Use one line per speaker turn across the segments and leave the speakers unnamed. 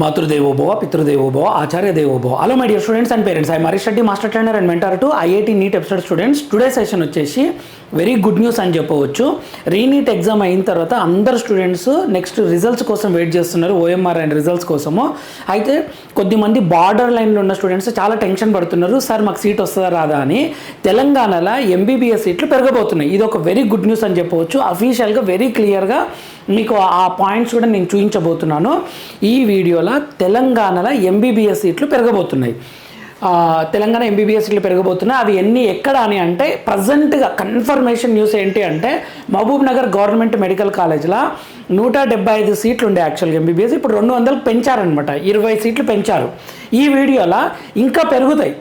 मातृदेवोभव पितृदेवोभव Acharya देवोभव. Hello my dear students and parents. I am Harish Reddy, master trainer and mentor to IIT NEET episode students. Today session వచ్చేసి very good news అని చెప్పవచ్చు. Re-NEET exam అయిన తర్వాత అందరు students next results కోసం wait చేస్తున్నారు, OMR and results కోసము. అయితే కొద్దిమంది బార్డర్ లైన్లో ఉన్న స్టూడెంట్స్ చాలా టెన్షన్ పడుతున్నారు, సార్ మాకు సీట్ వస్తుందా రాదా అని. తెలంగాణలో ఎంబీబీఎస్ సీట్లు పెరగబోతున్నాయి. ఇది ఒక వెరీ గుడ్ న్యూస్ అని చెప్పవచ్చు. అఫీషియల్గా వెరీ క్లియర్గా మీకు ఆ పాయింట్స్ కూడా నేను చూపించబోతున్నాను ఈ వీడియోలో. తెలంగాణలో ఎంబీబీఎస్ సీట్లు పెరగబోతున్నాయి. తెలంగాణ ఎంబీబీఎస్ సీట్లు పెరగబోతున్నాయి. అవి ఎన్ని ఎక్కడ అని అంటే ప్రజెంట్గా కన్ఫర్మేషన్ న్యూస్ ఏంటి అంటే మహబూబ్ నగర్ గవర్నమెంట్ మెడికల్ కాలేజ్లో 175 సీట్లు ఉండే యాక్చువల్గా ఎంబీబీఎస్, ఇప్పుడు 200 పెంచారనమాట, 20 సీట్లు పెంచారు. ఈ వీడియోలో ఇంకా పెరుగుతాయి.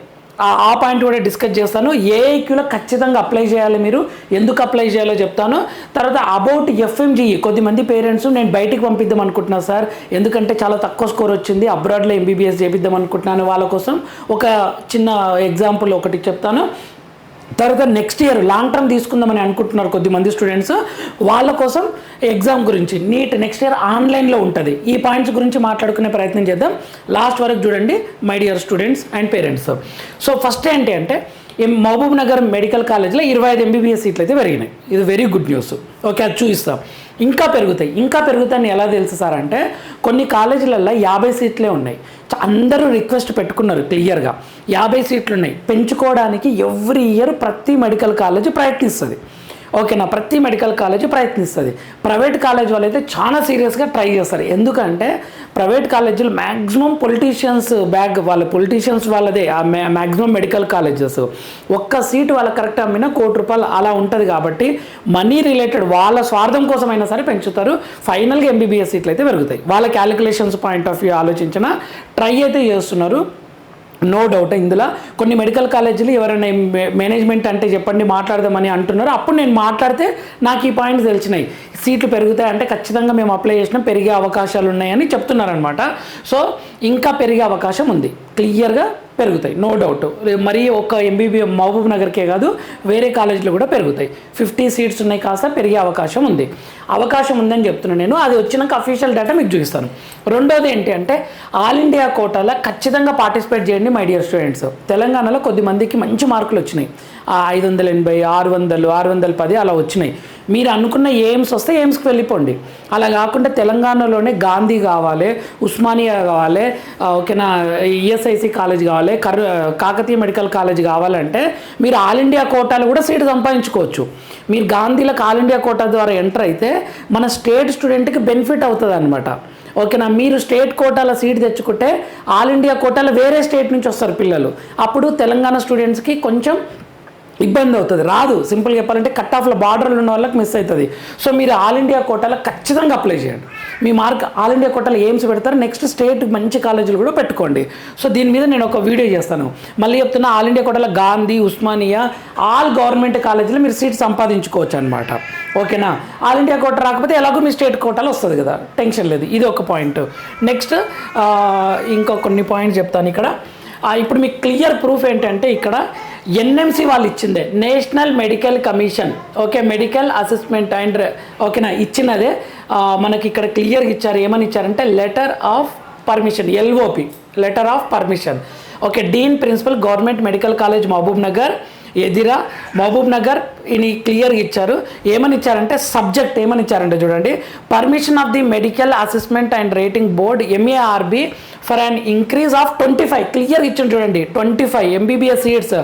ఆ పాయింట్ కూడా డిస్కస్ చేస్తాను. ఏఐక్యూలో ఖచ్చితంగా అప్లై చేయాలి, మీరు ఎందుకు అప్లై చేయాలో చెప్తాను. తర్వాత అబౌట్ ఎఫ్ఎంజీఈ, కొద్దిమంది పేరెంట్స్ నేను బయటికి పంపిద్దాం అనుకుంటున్నాను సార్, ఎందుకంటే చాలా తక్కువ స్కోర్ వచ్చింది, అబ్రాడ్లో ఎంబీబీఎస్ చేపిద్దాం అనుకుంటున్నాను, వాళ్ళ కోసం ఒక చిన్న ఎగ్జాంపుల్ ఒకటి చెప్తాను. తర్వాత నెక్స్ట్ ఇయర్ లాంగ్ టర్మ్ తీసుకుందామని అనుకుంటున్నారు కొద్దిమంది స్టూడెంట్స్, వాళ్ళ కోసం ఎగ్జామ్ గురించి నీట్ నెక్స్ట్ ఇయర్ ఆన్లైన్లో ఉంటుంది. ఈ పాయింట్స్ గురించి మాట్లాడుకునే ప్రయత్నం చేద్దాం. లాస్ట్ వరకు చూడండి my dear students and parents. So first ఏంటి అంటే మహబూబ్ నగర్ మెడికల్ కాలేజ్లో 25 ఎంబీబీఎస్ సీట్లు అయితే పెరిగినాయి. ఇది వెరీ గుడ్ న్యూస్. ఓకే, అది చూపిస్తాం. ఇంకా పెరుగుతాయని ఎలా తెలుసు సార్ అంటే కొన్ని కాలేజీలలో 50 సీట్లే ఉన్నాయి. అందరూ రిక్వెస్ట్ పెట్టుకున్నారు క్లియర్గా, 50 సీట్లు ఉన్నాయి. పెంచుకోవడానికి ఎవ్రీ ఇయర్ ప్రతి మెడికల్ కాలేజ్ ప్రయత్నిస్తుంది. ఓకేనా, ప్రతి మెడికల్ కాలేజ్ ప్రయత్నిస్తుంది. ప్రైవేట్ కాలేజ్ వాళ్ళైతే చాలా సీరియస్గా ట్రై చేస్తారు. ఎందుకంటే ప్రైవేట్ కాలేజీలు మ్యాక్సిమం పొలిటీషియన్స్ పొలిటీషియన్స్ వాళ్ళదే మ్యాక్సిమం మెడికల్ కాలేజెస్. ఒక్క సీటు వాళ్ళ కరెక్ట్ అమ్మినా ₹1,00,00,000 అలా ఉంటుంది. కాబట్టి మనీ రిలేటెడ్ వాళ్ళ స్వార్థం కోసమైనా సరే పెంచుతారు. ఫైనల్గా ఎంబీబీఎస్ సీట్లు అయితే పెరుగుతాయి. వాళ్ళ క్యాలిక్యులేషన్స్ పాయింట్ ఆఫ్ వ్యూ ఆలోచించిన ట్రై అయితే చేస్తున్నారు, నో డౌట్. ఇందులో కొన్ని మెడికల్ కాలేజీలు ఎవరైనా మేనేజ్మెంట్ అంటే చెప్పండి మాట్లాడదామని అంటున్నారు. అప్పుడు నేను మాట్లాడితే నాకు ఈ పాయింట్స్ తెలిసినాయి. సీట్లు పెరుగుతాయి అంటే ఖచ్చితంగా మేము అప్లై చేసినా పెరిగే అవకాశాలు ఉన్నాయని చెప్తున్నారనమాట. సో ఇంకా పెరిగే అవకాశం ఉంది, క్లియర్గా పెరుగుతాయి, నో డౌట్. మరీ ఒక ఎంబీబీఎస్ మహబూబ్ నగర్కే కాదు వేరే కాలేజీలు కూడా పెరుగుతాయి. 50 సీట్స్ ఉన్నాయి, కాస్త పెరిగే అవకాశం ఉందని చెప్తున్నాను నేను. అది వచ్చినాక అఫీషియల్ డేటా మీకు చూపిస్తాను. రెండోది ఏంటి అంటే ఆల్ ఇండియా కోటాలో ఖచ్చితంగా పార్టిసిపేట్ చేయండి మై డియర్ స్టూడెంట్స్. తెలంగాణలో కొద్దిమందికి మంచి మార్కులు వచ్చినాయి, 580, 600, 610 అలా వచ్చినాయి. మీరు అనుకున్న ఎయిమ్స్ వస్తే ఎయిమ్స్కి వెళ్ళిపోండి. అలా కాకుండా తెలంగాణలోనే గాంధీ కావాలి, ఉస్మానియా కావాలి, ఓకేనా, ఈఎస్ఐసి కాలేజ్ కావాలి, కాకతీయ మెడికల్ కాలేజ్ కావాలంటే మీరు ఆల్ ఇండియా కోటాలో కూడా సీటు సంపాదించుకోవచ్చు. మీరు గాంధీలకు ఆల్ ఇండియా కోటా ద్వారా ఎంటర్ అయితే మన స్టేట్ స్టూడెంట్కి బెనిఫిట్ అవుతుంది అనమాట. ఓకేనా, మీరు స్టేట్ కోటాలో సీట్ తెచ్చుకుంటే ఆల్ ఇండియా కోటాలో వేరే స్టేట్ నుంచి వస్తారు పిల్లలు. అప్పుడు తెలంగాణ స్టూడెంట్స్కి కొంచెం ఇబ్బంది అవుతుంది, రాదు. సింపుల్గా చెప్పాలంటే కట్ ఆఫ్లో బార్డర్లు ఉన్న వాళ్ళకి మిస్ అవుతుంది. సో మీరు ఆల్ ఇండియా కోటాలో ఖచ్చితంగా అప్లై చేయండి. మీ మార్క్ ఆల్ ఇండియా కోటాలో ఎయిమ్స్ పెడతారు, నెక్స్ట్ స్టేట్ మంచి కాలేజీలు కూడా పెట్టుకోండి. సో దీని మీద నేను ఒక వీడియో చేస్తాను. మళ్ళీ చెప్తున్నా, ఆల్ ఇండియా కోటాలో గాంధీ, ఉస్మానియా, ఆల్ గవర్నమెంట్ కాలేజీలో మీరు సీట్ సంపాదించుకోవచ్చు అనమాట. ఓకేనా, ఆల్ ఇండియా కోటా రాకపోతే ఎలాగో మీ స్టేట్ కోటాలో వస్తుంది కదా, టెన్షన్ లేదు. ఇది ఒక పాయింట్. నెక్స్ట్ ఇంకో కొన్ని పాయింట్స్ చెప్తాను ఇక్కడ. ఇప్పుడు మీకు క్లియర్ ప్రూఫ్ ఏంటంటే ఇక్కడ ఎన్ఎంసి వాళ్ళు ఇచ్చిందే, national medical commission, okay, medical assessment and ఓకేనా, ఇచ్చినదే మనకి ఇక్కడ క్లియర్గా ఇచ్చారు. ఏమని ఇచ్చారంటే letter of permission, LOP, letter of permission. Okay, dean principal government medical college Mahabubnagar Yedira Mahabubnagar ఇది క్లియర్గా ఇచ్చారు. ఏమని ఇచ్చారంటే సబ్జెక్ట్ ఏమని ఇచ్చారంటే చూడండి, permission of the medical assessment and rating board MARB for an increase of 25, క్లియర్గా ఇచ్చారు చూడండి, 25 ఎంబీబీఎస్ సీట్స్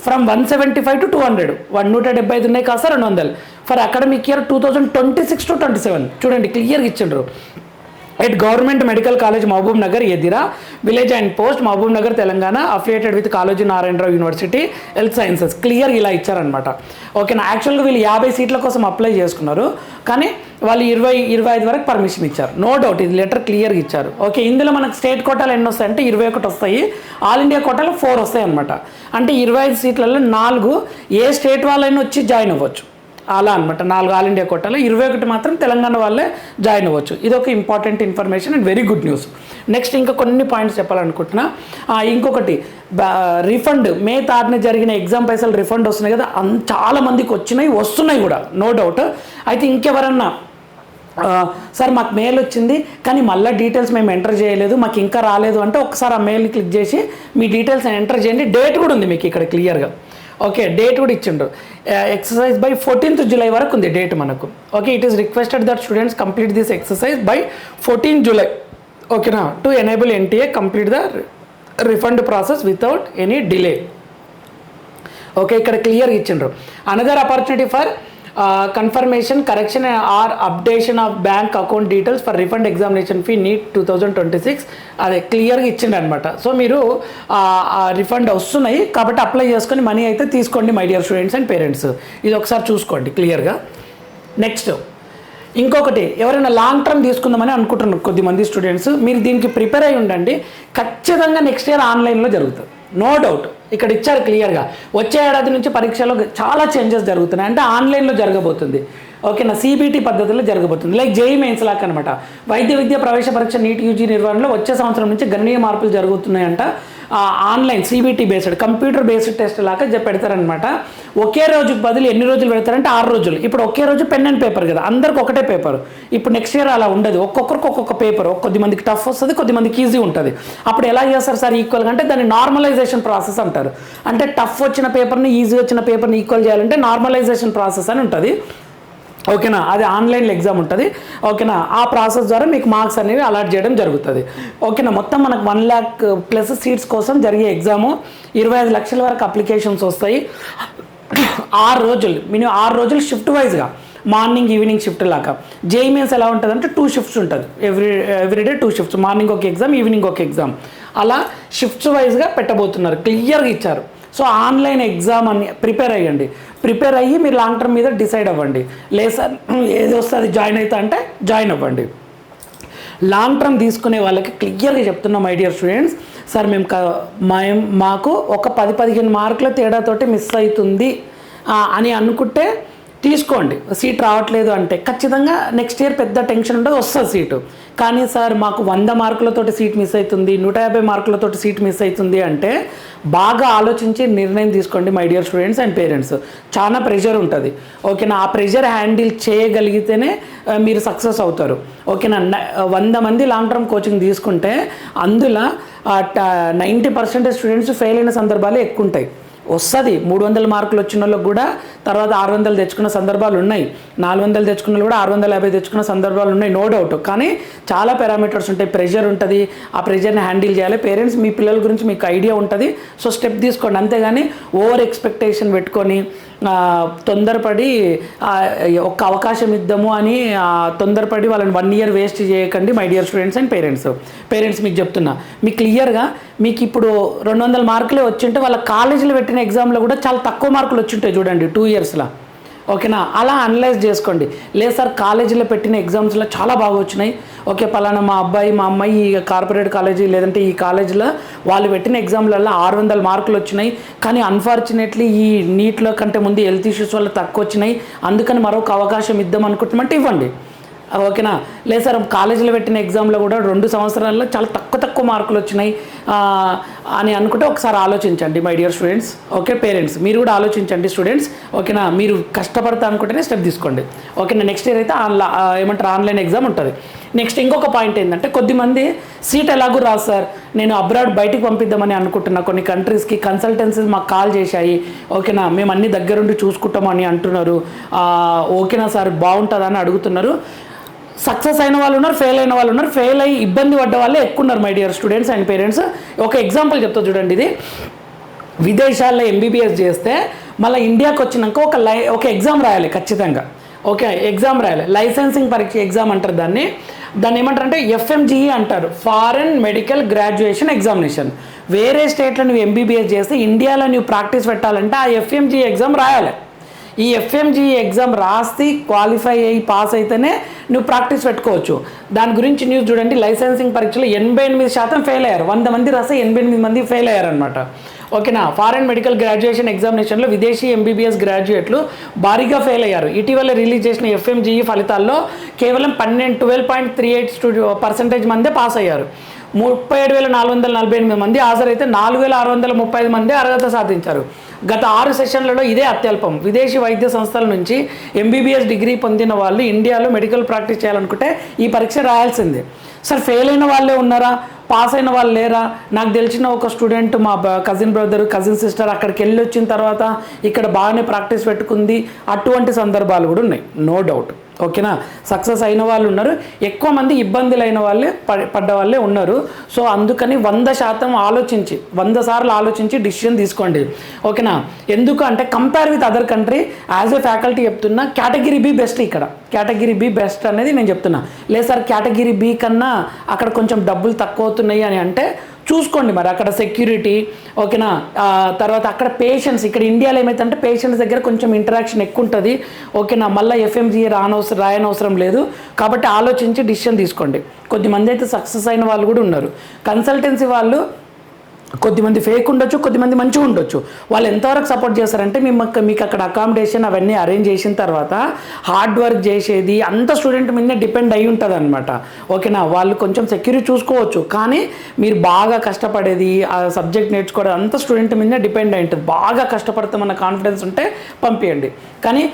ఫ్రమ్ 175 to 200, 175 ఉన్నాయి కాస్త 200 ఫర్ అకాడమిక్ ఇయర్ 2026 to 27. చూడండి క్లియర్గా ఇచ్చిండ్రు. At government medical college Mahabubnagar ఎదిరా, village and post Mahabub Nagar Telangana, affiliated with college Narayana Rao university health sciences. Clear ఇలా ఇచ్చారనమాట. ఓకేనా, యాక్చువల్గా వీళ్ళు 50 సీట్ల కోసం అప్లై చేసుకున్నారు, కానీ వాళ్ళు 25 వరకు పర్మిషన్ ఇచ్చారు. నో డౌట్, ఇది లెటర్ క్లియర్గా ఇచ్చారు. ఓకే, ఇందులో మనకు స్టేట్ కోటాలు ఎన్ని వస్తాయంటే 21 వస్తాయి, ఆల్ ఇండియా కోటాలో 4 వస్తాయి అనమాట. అంటే 25 సీట్లలో 4 ఏ స్టేట్ వాళ్ళైనా వచ్చి జాయిన్ అవ్వచ్చు, అలా అనమాట. 4 ఆల్ ఇండియా కోటాలో 21 మాత్రం తెలంగాణ వాళ్ళే జాయిన్ అవ్వచ్చు. ఇది ఒక important information and very good news. Next ఇంకా కొన్ని పాయింట్స్ చెప్పాలనుకుంటున్నా. ఇంకొకటి రిఫండ్, మే 3 జరిగిన ఎగ్జామ్ పైసలు రిఫండ్ వస్తున్నాయి కదా, చాలా మందికి వస్తున్నాయి కూడా, నో డౌట్. అయితే ఇంకెవరన్నా సార్ మాకు మెయిల్ వచ్చింది కానీ మళ్ళీ డీటెయిల్స్ మేము ఎంటర్ చేయలేదు, మాకు ఇంకా రాలేదు అంటే ఒకసారి ఆ మెయిల్ని క్లిక్ చేసి మీ డీటెయిల్స్ ఎంటర్ చేయండి. డేట్ కూడా ఉంది మీకు ఇక్కడ క్లియర్గా. ఓకే, డేట్ కూడా ఇచ్చిండ్రు. ఎక్సర్సైజ్ బై 14th July వరకు ఉంది డేట్ మనకు. Okay, it is requested that students complete this exercise by 14th July. ఓకేనా, to enable NTA complete the refund process without any delay. Okay, ఇక్కడ క్లియర్గా ఇచ్చిండ్రు. Another opportunity for confirmation correction or updation of bank account details for refund examination fee NEET 2026 అదే క్లియర్గా ఇచ్చిండు అనమాట. So మీరు refund వస్తున్నాయి కాబట్టి అప్లై చేసుకొని మనీ అయితే తీసుకోండి my dear students and parents. ఇది ఒకసారి చూసుకోండి క్లియర్గా. నెక్స్ట్ ఇంకొకటి, ఎవరైనా లాంగ్ టర్మ్ తీసుకుందామని అనుకుంటున్నారు కొద్దిమంది స్టూడెంట్స్, మీరు దీనికి ప్రిపేర్ అయి ఉండండి. ఖచ్చితంగా నెక్స్ట్ ఇయర్ ఆన్లైన్లో జరుగుతుంది, నో డౌట్. ఇక్కడ ఇచ్చారు క్లియర్గా. వచ్చే ఏడాది నుంచి పరీక్షలో చాలా చేంజెస్ జరుగుతున్నాయి, అంటే ఆన్లైన్లో జరగబోతుంది. ఓకేనా, CBT పద్ధతిలో జరగబోతుంది. లైక్ JEE మెయిన్స్ లాగా అనమాట. వైద్య విద్య ప్రవేశ పరీక్ష నీట్ UG నిర్వహణలో వచ్చే సంవత్సరం నుంచి గణనీయ మార్పులు జరుగుతున్నాయంట. Online CBT based computer based test లాగా పెడతారనమాట. ఒకే రోజుకి బదులు ఎన్ని రోజులు పెడతారంటే 6 రోజులు. ఇప్పుడు ఒకే రోజు పెన్ అండ్ పేపర్ కదా, అందరికి ఒకటే పేపర్. ఇప్పుడు నెక్స్ట్ ఇయర్ అలా ఉండదు, ఒక్కొక్కరికి ఒక్కొక్క పేపర్. కొద్దిమందికి టఫ్ వస్తుంది, కొద్దిమందికి ఈజీ ఉంటుంది. అప్పుడు ఎలా చేస్తారు సార్ ఈక్వల్గా అంటే దాన్ని నార్మలైజేషన్ ప్రాసెస్ అంటారు. అంటే టఫ్ వచ్చిన పేపర్ని ఈజీ వచ్చిన పేపర్ని ఈక్వల్ చేయాలంటే నార్మలైజేషన్ ప్రాసెస్ అని ఉంటుంది. ఓకేనా, అది ఆన్లైన్లో ఎగ్జామ్ ఉంటుంది. ఓకేనా, ఆ ప్రాసెస్ ద్వారా మీకు మార్క్స్ అనేవి అలాట్ చేయడం జరుగుతుంది. ఓకేనా, మొత్తం మనకు 1 lakh+ సీట్స్ కోసం జరిగే ఎగ్జాము. 25 లక్షల వరకు అప్లికేషన్స్ వస్తాయి. 6 రోజులు, మినిమం 6 రోజులు షిఫ్ట్ వైజ్గా, మార్నింగ్ ఈవినింగ్ షిఫ్ట్ లాగా. JEE మెయిన్స్ ఎలా ఉంటుంది అంటే 2 షిఫ్ట్స్ ఉంటుంది, ఎవ్రీడే 2 షిఫ్ట్స్, మార్నింగ్ ఒక ఎగ్జామ్, ఈవినింగ్ ఒక ఎగ్జామ్, అలా షిఫ్ట్స్ వైజ్గా పెట్టబోతున్నారు, క్లియర్గా ఇచ్చారు. సో ఆన్లైన్ ఎగ్జామ్ అని ప్రిపేర్ అయ్యండి. ప్రిపేర్ అయ్యి మీరు లాంగ్ టర్మ్ మీద డిసైడ్ అవ్వండి. లేదు సార్ ఏది వస్తే అది జాయిన్ అవుతా అంటే జాయిన్ అవ్వండి. లాంగ్ టర్మ్ తీసుకునే వాళ్ళకి క్లియర్గా చెప్తున్నాం మై డియర్ స్టూడెంట్స్, సార్ మాకు ఒక 10-15 మార్కుల తేడాతోటి మిస్ అవుతుంది అని అనుకుంటే తీసుకోండి. సీట్ రావట్లేదు అంటే ఖచ్చితంగా నెక్స్ట్ ఇయర్ పెద్ద టెన్షన్ ఉండదు, వస్తుంది సీటు. కానీ సార్ మాకు 100 మార్కులతోటి సీట్ మిస్ అవుతుంది, 150 మార్కులతోటి సీట్ మిస్ అవుతుంది అంటే బాగా ఆలోచించి నిర్ణయం తీసుకోండి my dear students and parents. చాలా ప్రెషర్ ఉంటుంది. ఓకేనా, ఆ ప్రెషర్ హ్యాండిల్ చేయగలిగితేనే మీరు సక్సెస్ అవుతారు. ఓకేనా, 100 మంది లాంగ్ టర్మ్ కోచింగ్ తీసుకుంటే అందులో 90% స్టూడెంట్స్ ఫెయిల్ అయిన సందర్భాలు ఎక్కువ ఉంటాయి. వస్తుంది 300 మార్కులు వచ్చిన వాళ్ళకి కూడా తర్వాత 600 తెచ్చుకున్న సందర్భాలు ఉన్నాయి, 400 తెచ్చుకున్న వాళ్ళు కూడా 650 తెచ్చుకున్న సందర్భాలు ఉన్నాయి, నో డౌట్. కానీ చాలా పారామీటర్స్ ఉంటాయి, ప్రెషర్ ఉంటుంది. ఆ ప్రెషర్ని హ్యాండిల్ చేయాలి. పేరెంట్స్ మీ పిల్లల గురించి మీకు ఐడియా ఉంటుంది, సో స్టెప్ తీసుకోండి. అంతేగాని ఓవర్ ఎక్స్పెక్టేషన్ పెట్టుకొని తొందరపడి ఒక్క అవకాశం ఇద్దాము అని తొందరపడి వాళ్ళని 1 year వేస్ట్ చేయకండి my dear students and parents మీకు చెప్తున్నా. మీకు క్లియర్గా మీకు ఇప్పుడు 200 మార్కులే వచ్చింటే వాళ్ళ కాలేజీలో పెట్టిన ఎగ్జామ్లో కూడా చాలా తక్కువ మార్కులు వచ్చింటాయి చూడండి 2 yearsలో. ఓకేనా, అలా అనలైజ్ చేసుకోండి. లేదు సార్ కాలేజీలో పెట్టిన ఎగ్జామ్స్లో చాలా బాగా వచ్చినాయి, ఓకే పలానా మా అబ్బాయి మా అమ్మాయి ఈ కార్పొరేట్ కాలేజీ లేదంటే ఈ కాలేజీలో వాళ్ళు పెట్టిన ఎగ్జామ్లలో 600 మార్కులు వచ్చినాయి, కానీ అన్ఫార్చునేట్లీ ఈ నీట్లో కంటే ముందు హెల్త్ ఇష్యూస్ వల్ల తక్కువ వచ్చినాయి, అందుకని మరొక అవకాశం ఇద్దాం అనుకుంటామంటే ఇవ్వండి. ఓకేనా, లేదు సార్ కాలేజీలో పెట్టిన ఎగ్జామ్లో కూడా 2 సంవత్సరాల్లో చాలా తక్కువ మార్కులు వచ్చినాయి అని అనుకుంటే ఒకసారి ఆలోచించండి my dear students. Okay parents మీరు కూడా ఆలోచించండి స్టూడెంట్స్. ఓకేనా, మీరు కష్టపడతా అనుకుంటేనే స్టెప్ తీసుకోండి. ఓకేనా, నెక్స్ట్ ఇయర్ అయితే ఆన్లైన్ ఎగ్జామ్ ఉంటుంది. నెక్స్ట్ ఇంకొక పాయింట్ ఏంటంటే కొద్దిమంది సీట్ ఎలాగూ రాదు సార్, నేను అబ్రాడ్ బయటికి పంపిద్దామని అనుకుంటున్నా, కొన్ని కంట్రీస్కి కన్సల్టెన్సీస్ మాకు కాల్ చేశాయి, ఓకేనా మేము అన్ని దగ్గరుండి చూసుకుంటామని అంటున్నారు, ఓకేనా సార్ బాగుంటుందని అడుగుతున్నారు. సక్సెస్ అయిన వాళ్ళు ఉన్నారు, ఫెయిల్ అయిన వాళ్ళు ఉన్నారు. ఫెయిల్ అయ్యి ఇబ్బంది పడ్డ వాళ్ళే ఎక్కువ ఉన్నారు my dear students and parents. ఒక ఎగ్జాంపుల్ చెప్తా చూడండి. ఇది విదేశాల్లో MBBS చేస్తే మళ్ళీ ఇండియాకి వచ్చినాక ఒక ఎగ్జామ్ రాయాలి ఖచ్చితంగా. ఓకే, ఎగ్జామ్ రాయాలి, లైసెన్సింగ్ పరీక్ష ఎగ్జామ్ అంటారు దాన్ని ఏమంటారంటే FMGE అంటారు, ఫారెన్ మెడికల్ గ్రాడ్యుయేషన్ ఎగ్జామినేషన్. వేరే స్టేట్లో నువ్వు MBBS చేస్తే ఇండియాలో నువ్వు ప్రాక్టీస్ పెట్టాలంటే ఆ FMGE ఎగ్జామ్ రాయాలి. ఈ FMGE ఎగ్జామ్ రాసి క్వాలిఫై అయ్యి పాస్ అయితేనే నువ్వు ప్రాక్టీస్ పెట్టుకోవచ్చు. దాని గురించి న్యూస్ చూడండి. లైసెన్సింగ్ పరీక్షలో 88% ఫెయిల్ అయ్యారు. 100 మంది రాస్తే 88 మంది ఫెయిల్ అయ్యారనమాట. ఓకేనా, ఫారెన్ మెడికల్ గ్రాడ్యుయేషన్ ఎగ్జామినేషన్లో విదేశీ MBBS గ్రాడ్యుయేట్లు భారీగా ఫెయిల్ అయ్యారు. ఇటీవల రిలీజ్ చేసిన FMGE ఫలితాల్లో కేవలం 12% మందే పాస్ అయ్యారు. 37,448 మంది హాజరైతే 4,635 మంది అర్హత సాధించారు. గత 6 సెషన్లలో ఇదే అత్యల్పం. విదేశీ వైద్య సంస్థల నుంచి ఎంబీబీఎస్ డిగ్రీ పొందిన వాళ్ళు ఇండియాలో మెడికల్ ప్రాక్టీస్ చేయాలనుకుంటే ఈ పరీక్ష రాయాల్సిందే. సార్ ఫెయిల్ అయిన వాళ్ళే ఉన్నారా, పాస్ అయిన వాళ్ళు లేరా? నాకు తెలిసిన ఒక స్టూడెంట్, మా కజిన్ బ్రదర్, కజిన్ సిస్టర్ అక్కడికి వెళ్ళి వచ్చిన తర్వాత ఇక్కడ బాగానే ప్రాక్టీస్ పెట్టుకుంది. అటువంటి సందర్భాలు కూడా ఉన్నాయి, నో డౌట్. ఓకేనా, సక్సెస్ అయిన వాళ్ళు ఉన్నారు, ఎక్కువ మంది ఇబ్బందులు అయిన వాళ్ళే పడ్డ వాళ్ళే ఉన్నారు. సో అందుకని 100% ఆలోచించి 100 సార్లు ఆలోచించి డిసిషన్ తీసుకోండి. ఓకేనా, ఎందుకు అంటే compare with other country as a faculty చెప్తున్నా, కేటగిరీ బి బెస్ట్. ఇక్కడ కేటగిరీ బి బెస్ట్ అనేది నేను చెప్తున్నా. లేదు సార్ కేటగిరీ బి కన్నా అక్కడ కొంచెం డబ్బులు తక్కువ అవుతున్నాయి అని అంటే చూసుకోండి మరి అక్కడ సెక్యూరిటీ. ఓకేనా, తర్వాత అక్కడ పేషెంట్స్, ఇక్కడ ఇండియాలో ఏమైతుందంటే పేషెంట్స్ దగ్గర కొంచెం ఇంటరాక్షన్ ఎక్కువ ఉంటుంది. ఓకేనా, మళ్ళీ ఎఫ్ఎంజీఏ రాయనవసరం లేదు. కాబట్టి ఆలోచించి డిసిషన్ తీసుకోండి. కొద్దిమంది అయితే సక్సెస్ అయిన వాళ్ళు కూడా ఉన్నారు. కన్సల్టెన్సీ వాళ్ళు కొద్దిమంది ఫేక్ ఉండొచ్చు, కొద్దిమంది మంచిగా ఉండొచ్చు. వాళ్ళు ఎంతవరకు సపోర్ట్ చేస్తారంటే మీకు అక్కడ అకామిడేషన్ అవన్నీ అరేంజ్ చేసిన తర్వాత హార్డ్ వర్క్ చేసేది అంత స్టూడెంట్ మీదనే డిపెండ్ అయి ఉంటుంది అనమాట. ఓకేనా, వాళ్ళు కొంచెం సెక్యూరిటీ చూసుకోవచ్చు, కానీ మీరు బాగా కష్టపడేది, ఆ సబ్జెక్ట్ నేర్చుకోవడం అంత స్టూడెంట్ మీదనే డిపెండ్ అయి ఉంటుంది. బాగా కష్టపడతామన్న కాన్ఫిడెన్స్ ఉంటే పంపించండి. కానీ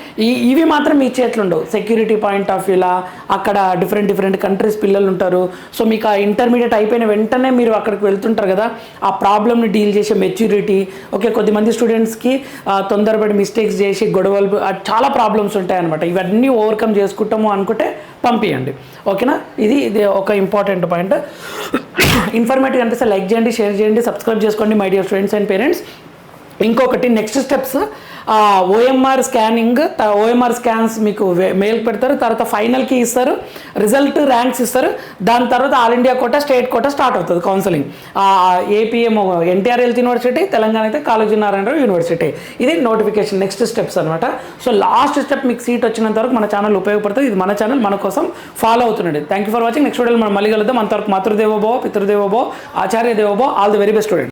ఇవి మాత్రం మీ చేతులు ఉండవు. సెక్యూరిటీ పాయింట్ ఆఫ్ వ్యూలా అక్కడ డిఫరెంట్ కంట్రీస్ పిల్లలు ఉంటారు. సో మీకు ఆ ఇంటర్మీడియట్ అయిపోయిన వెంటనే మీరు అక్కడికి వెళ్తుంటారు కదా, ఆ ప్రాబ్లమ్ని డీల్ చేసే మెచ్యూరిటీ. ఓకే, కొద్దిమంది స్టూడెంట్స్కి తొందరపడి మిస్టేక్స్ చేసి గొడవలు చాలా ప్రాబ్లమ్స్ ఉంటాయన్నమాట. ఇవన్నీ ఓవర్కమ్ చేసుకుంటాము అనుకుంటే పంపించండి. ఓకేనా, ఇది ఒక ఇంపార్టెంట్ పాయింట్. ఇన్ఫర్మేటివ్ అనిపిస్తే లైక్ చేయండి, షేర్ చేయండి, సబ్స్క్రైబ్ చేసుకోండి my dear students and parents. ఇంకొకటి నెక్స్ట్ స్టెప్స్, ఓఎంఆర్ స్కాన్స్ మీకు మెయిల్ పెడతారు. తర్వాత ఫైనల్కి ఇస్తారు, రిజల్ట్ ర్యాంక్స్ ఇస్తారు. దాని తర్వాత all India quota, state quota start అవుతుంది counselling. APM NTR health university, Telangana అయితే కాళోజీ నారాయణరావు యూనివర్సిటీ. ఇది నోటిఫికేషన్ నెక్స్ట్ స్టెప్స్ అనమాట. సో లాస్ట్ స్టెప్ మీకు సీట్ వచ్చినంత వరకు మన ఛానల్ ఉపయోగపడుతుంది. ఇది మన ఛానల్, మన కోసం ఫాలో అవుతుండండి. Thank you for watching. Next వీడియోలో మనం మళ్ళీ కలుద్దాం. అంతవరకు మాతృదేవోభవ, పితృదేవోభవ, ఆచార్య దేవోభవ. All the very best student.